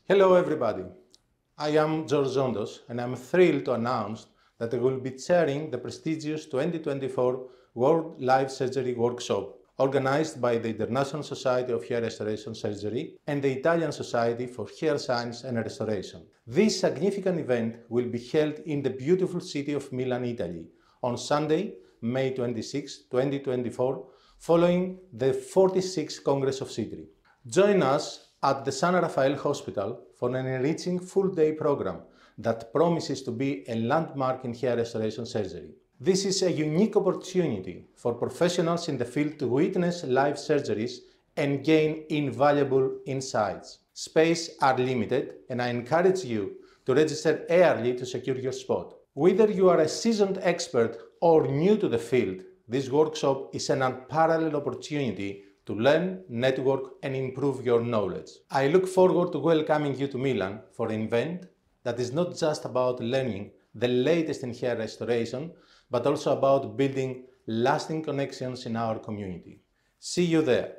Hello everybody, I am George Zondos and I'm thrilled to announce that I will be chairing the prestigious 2024 World Life Surgery Workshop organized by the International Society of Hair Restoration Surgery and the Italian Society for Hair Science and Restoration. This significant event will be held in the beautiful city of Milan, Italy on Sunday, May 26, 2024, following the 46th Congress of CITRI. Join us at the San Rafael Hospital for an enriching full-day program that promises to be a landmark in hair restoration surgery. This is a unique opportunity for professionals in the field to witness live surgeries and gain invaluable insights. Spaces are limited and I encourage you to register early to secure your spot. Whether you are a seasoned expert or new to the field, this workshop is an unparalleled opportunity to learn, network and improve your knowledge. I look forward to welcoming you to Milan for an event that is not just about learning the latest in hair restoration, but also about building lasting connections in our community. See you there!